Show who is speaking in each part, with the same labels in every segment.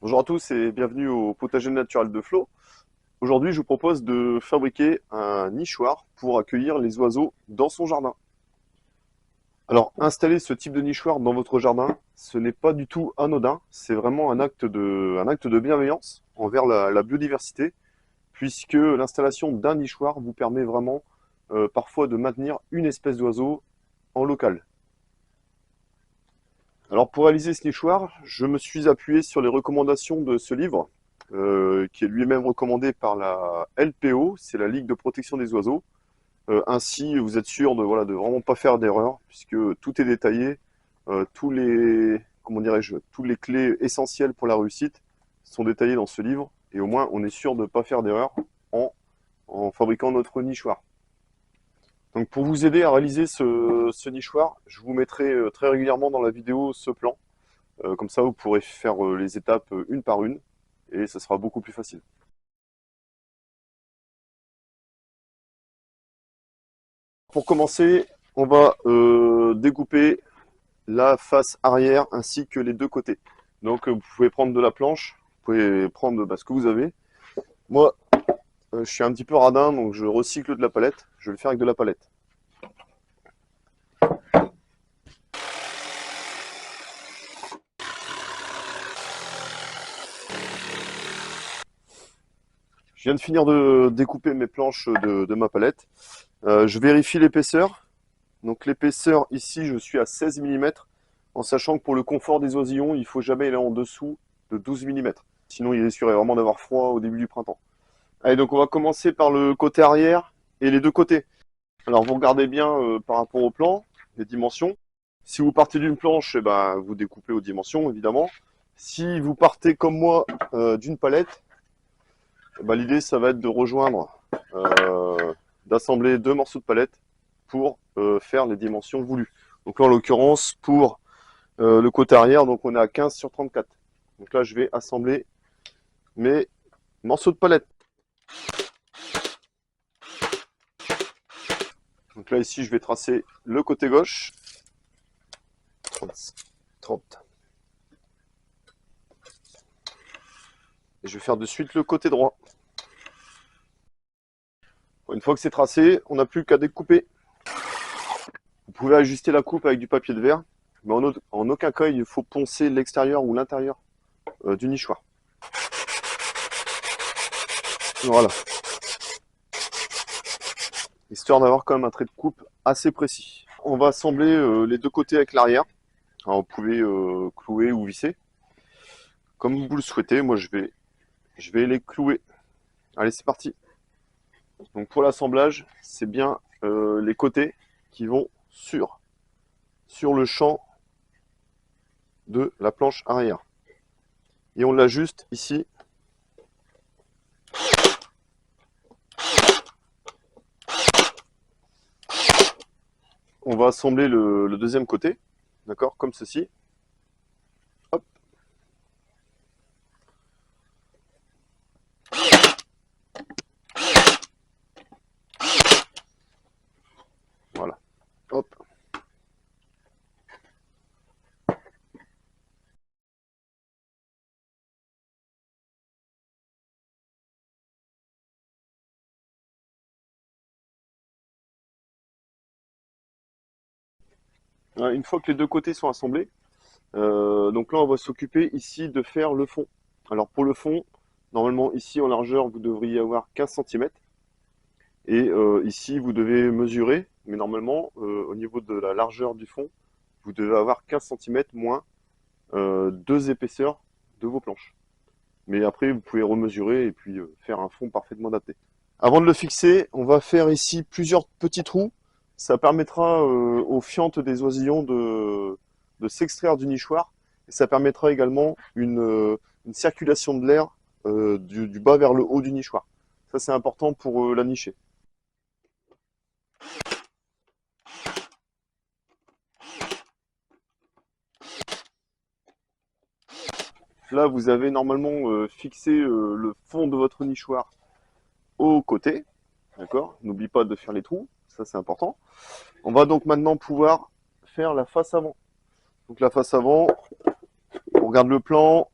Speaker 1: Bonjour à tous et bienvenue au potager naturel de Flo. Aujourd'hui, je vous propose de fabriquer un nichoir pour accueillir les oiseaux dans son jardin. Alors, installer ce type de nichoir dans votre jardin, ce n'est pas du tout anodin, c'est vraiment un acte de bienveillance envers la biodiversité, puisque l'installation d'un nichoir vous permet vraiment parfois de maintenir une espèce d'oiseau en local. Alors pour réaliser ce nichoir, je me suis appuyé sur les recommandations de ce livre, qui est lui-même recommandé par la LPO, c'est la Ligue de protection des oiseaux. Ainsi, vous êtes sûr de voilà de vraiment pas faire d'erreur, puisque tout est détaillé, tous les comment dirais-je, tous les clés essentielles pour la réussite sont détaillées dans ce livre, et au moins on est sûr de ne pas faire d'erreur en fabriquant notre nichoir. Donc pour vous aider à réaliser ce nichoir, je vous mettrai très régulièrement dans la vidéo ce plan. Comme ça, vous pourrez faire les étapes une par une et ça sera beaucoup plus facile. Pour commencer, on va découper la face arrière ainsi que les deux côtés. Donc vous pouvez prendre de la planche, vous pouvez prendre ce que vous avez. Moi, je suis un petit peu radin, donc je recycle de la palette. Je vais le faire avec de la palette. Je viens de finir de découper mes planches de ma palette. Je vérifie l'épaisseur. Donc l'épaisseur ici, je suis à 16 mm, en sachant que pour le confort des oisillons, il ne faut jamais aller en dessous de 12 mm. Sinon, il risquerait vraiment d'avoir froid au début du printemps. Allez, donc on va commencer par le côté arrière et les deux côtés. Alors vous regardez bien par rapport au plan, les dimensions. Si vous partez d'une planche, eh ben, vous découpez aux dimensions, évidemment. Si vous partez comme moi d'une palette, eh ben, l'idée, ça va être de rejoindre, d'assembler deux morceaux de palette pour faire les dimensions voulues. Donc là, en l'occurrence, pour le côté arrière, donc on est à 15 sur 34. Donc là, je vais assembler mes morceaux de palette. Donc là, ici, je vais tracer le côté gauche. 30. Et je vais faire de suite le côté droit. Une fois que c'est tracé, on n'a plus qu'à découper. Vous pouvez ajuster la coupe avec du papier de verre, mais en aucun cas, il faut poncer l'extérieur ou l'intérieur du nichoir. Voilà. Histoire d'avoir quand même un trait de coupe assez précis. On va assembler les deux côtés avec l'arrière. Alors, vous pouvez clouer ou visser, comme vous le souhaitez. Moi, je vais les clouer. Allez, c'est parti. Donc pour l'assemblage, c'est bien les côtés qui vont sur le champ de la planche arrière. Et on l'ajuste ici. On va assembler le deuxième côté, d'accord, comme ceci. Hop. Voilà. Hop. Une fois que les deux côtés sont assemblés, donc là on va s'occuper ici de faire le fond. Alors pour le fond, normalement ici en largeur vous devriez avoir 15 cm. Et ici vous devez mesurer, mais normalement au niveau de la largeur du fond, vous devez avoir 15 cm moins deux épaisseurs de vos planches. Mais après vous pouvez remesurer et puis faire un fond parfaitement adapté. Avant de le fixer, on va faire ici plusieurs petits trous. Ça permettra aux fientes des oisillons de s'extraire du nichoir. Et ça permettra également une circulation de l'air du bas vers le haut du nichoir. Ça, c'est important pour la nicher. Là, vous avez normalement fixé le fond de votre nichoir au côté. D'accord? N'oublie pas de faire les trous. Ça, c'est important. On va donc maintenant pouvoir faire la face avant. Donc la face avant, on regarde le plan,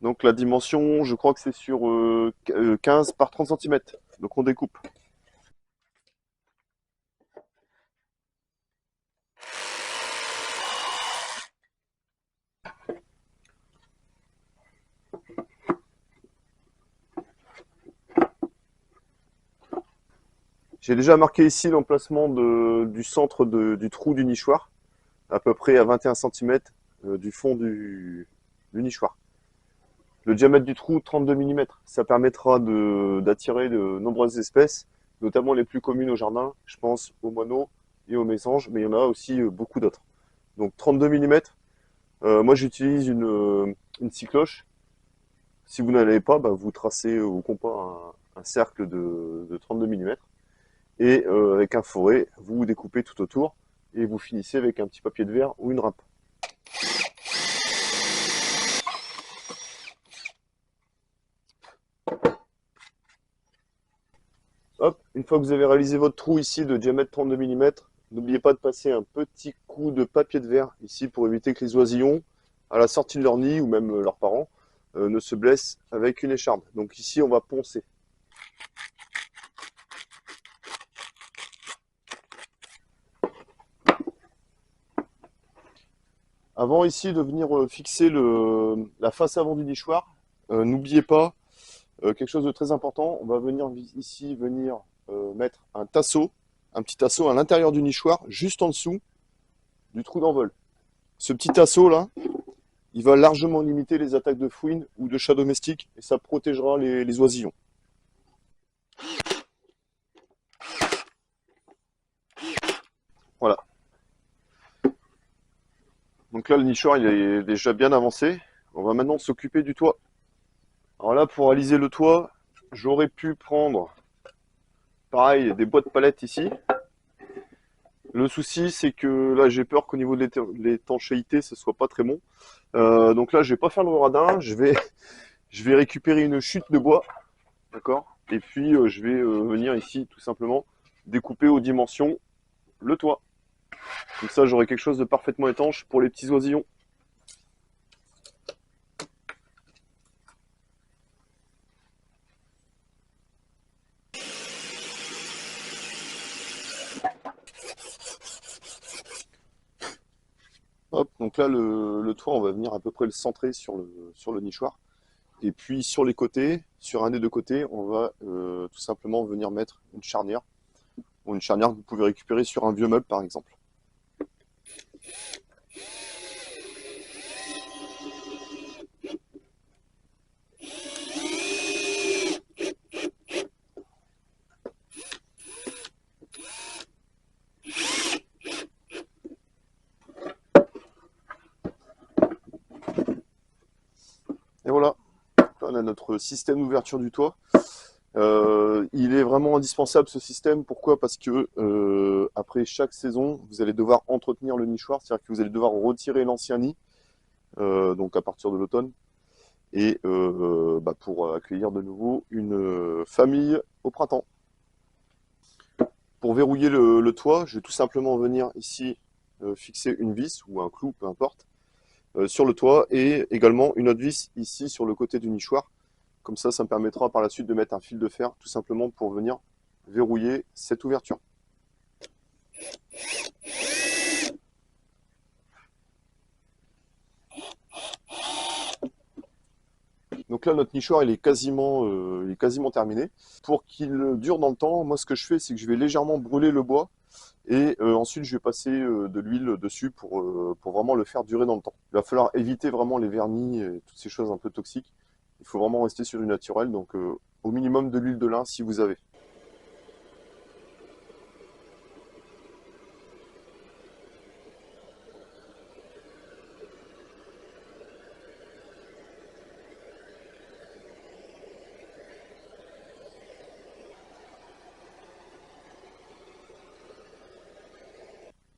Speaker 1: Donc la dimension, je crois que c'est sur 15 par 30 centimètres. Donc on découpe. J'ai déjà marqué ici l'emplacement du centre du trou du nichoir, à peu près à 21 centimètres du fond du nichoir. Le diamètre du trou, 32 millimètres. Ça permettra d'attirer de nombreuses espèces, notamment les plus communes au jardin. Je pense aux moineaux et aux mésanges, mais il y en a aussi beaucoup d'autres. Donc 32 millimètres. Moi, j'utilise une scie cloche. Si vous n'en avez pas, bah, vous tracez au compas un cercle de 32 millimètres. Et avec un forêt, vous découpez tout autour et vous finissez avec un petit papier de verre ou une râpe. Hop, une fois que vous avez réalisé votre trou ici de diamètre 32 millimètres, n'oubliez pas de passer un petit coup de papier de verre ici pour éviter que les oisillons, à la sortie de leur nid ou même leurs parents, ne se blessent avec une écharde. Donc ici, on va poncer. Avant ici de venir fixer la face avant du nichoir, n'oubliez pas quelque chose de très important. On va venir ici mettre un petit tasseau à l'intérieur du nichoir, juste en dessous du trou d'envol. Ce petit tasseau là, il va largement limiter les attaques de fouines ou de chats domestiques et ça protégera les oisillons. Voilà. Donc là, le nichoir il est déjà bien avancé. On va maintenant s'occuper du toit. Alors là, pour réaliser le toit, j'aurais pu prendre, pareil, des boîtes palettes ici. Le souci, c'est que là, j'ai peur qu'au niveau de l'étanchéité, ce soit pas très bon. Donc là, je vais pas faire le radin, je vais récupérer une chute de bois, d'accord? Et puis, je vais venir ici, tout simplement, découper aux dimensions le toit. Comme ça, j'aurai quelque chose de parfaitement étanche pour les petits oisillons. Hop, donc là, le toit, on va venir à peu près le centrer sur le nichoir. Et puis, sur les côtés, sur un des deux côtés, on va tout simplement venir mettre une charnière. Ou une charnière que vous pouvez récupérer sur un vieux meuble, par exemple. Et voilà, là, on a notre système d'ouverture du toit. Il est vraiment indispensable ce système. Pourquoi? Parce que après chaque saison, vous allez devoir entretenir le nichoir, c'est-à-dire que vous allez devoir retirer l'ancien nid, donc à partir de l'automne, et pour accueillir de nouveau une famille au printemps. Pour verrouiller le toit, je vais tout simplement venir ici fixer une vis ou un clou, peu importe, sur le toit et également une autre vis ici sur le côté du nichoir. Comme ça me permettra par la suite de mettre un fil de fer tout simplement pour venir verrouiller cette ouverture. Donc là, notre nichoir, il est quasiment terminé. Pour qu'il dure dans le temps, moi, ce que je fais, c'est que je vais légèrement brûler le bois et ensuite, je vais passer de l'huile dessus pour vraiment le faire durer dans le temps. Il va falloir éviter vraiment les vernis et toutes ces choses un peu toxiques. Il faut vraiment rester sur du naturel, donc au minimum de l'huile de lin si vous avez.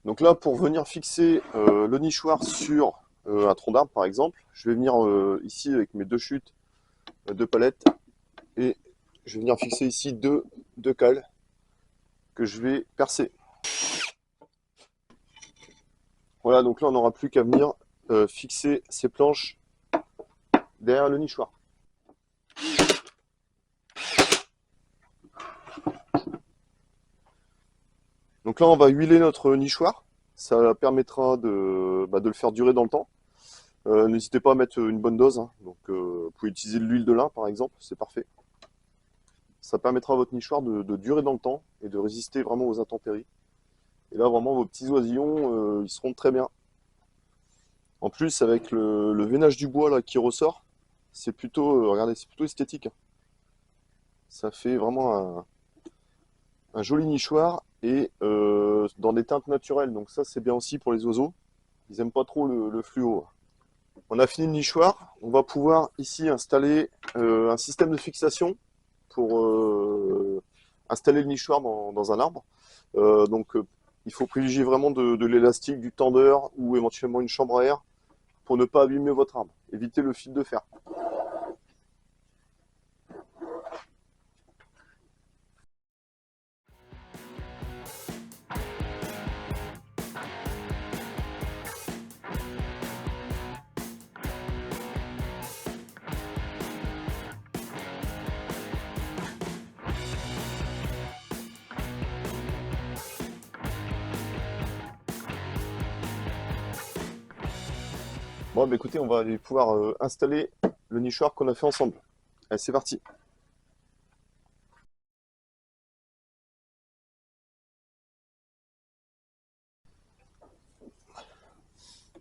Speaker 1: Donc là, pour venir fixer le nichoir sur un tronc d'arbre, par exemple, je vais venir ici avec mes deux chutes de palettes et je vais venir fixer ici deux cales que je vais percer. Voilà, donc là, on n'aura plus qu'à venir fixer ces planches derrière le nichoir. Donc là, on va huiler notre nichoir. Ça permettra de le faire durer dans le temps. N'hésitez pas à mettre une bonne dose, hein. Donc, vous pouvez utiliser de l'huile de lin, par exemple, c'est parfait. Ça permettra à votre nichoir de durer dans le temps et de résister vraiment aux intempéries. Et là, vraiment, vos petits oisillons, ils seront très bien. En plus, avec le veinage du bois là qui ressort, c'est plutôt, regardez, c'est plutôt esthétique, hein. Ça fait vraiment un joli nichoir et dans des teintes naturelles. Donc ça, c'est bien aussi pour les oiseaux. Ils n'aiment pas trop le fluo. On a fini le nichoir. On va pouvoir ici installer un système de fixation pour installer le nichoir dans un arbre. Il faut privilégier vraiment de l'élastique, du tendeur ou éventuellement une chambre à air pour ne pas abîmer votre arbre. Évitez le fil de fer. Bon, bah écoutez, on va aller pouvoir installer le nichoir qu'on a fait ensemble. Allez, c'est parti.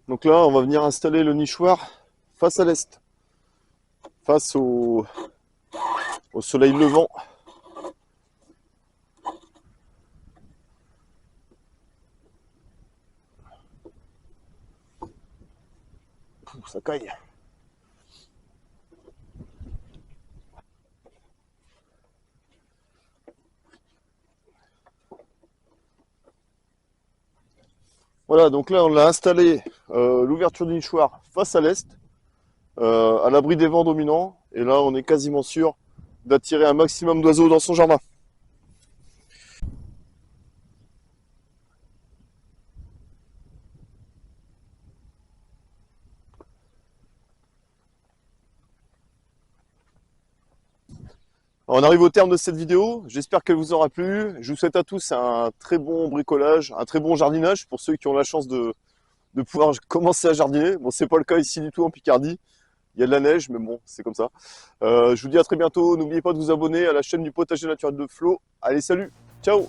Speaker 1: Donc là, on va venir installer le nichoir face à l'est, face au soleil levant. Ouh, ça caille. Voilà, donc là, on a installé l'ouverture du nichoir face à l'est, à l'abri des vents dominants. Et là, on est quasiment sûr d'attirer un maximum d'oiseaux dans son jardin. On arrive au terme de cette vidéo, j'espère qu'elle vous aura plu. Je vous souhaite à tous un très bon bricolage, un très bon jardinage pour ceux qui ont la chance de pouvoir commencer à jardiner. Bon, c'est pas le cas ici du tout en Picardie, il y a de la neige, mais bon, c'est comme ça. Je vous dis à très bientôt, n'oubliez pas de vous abonner à la chaîne du potager naturel de Flo. Allez, salut, ciao!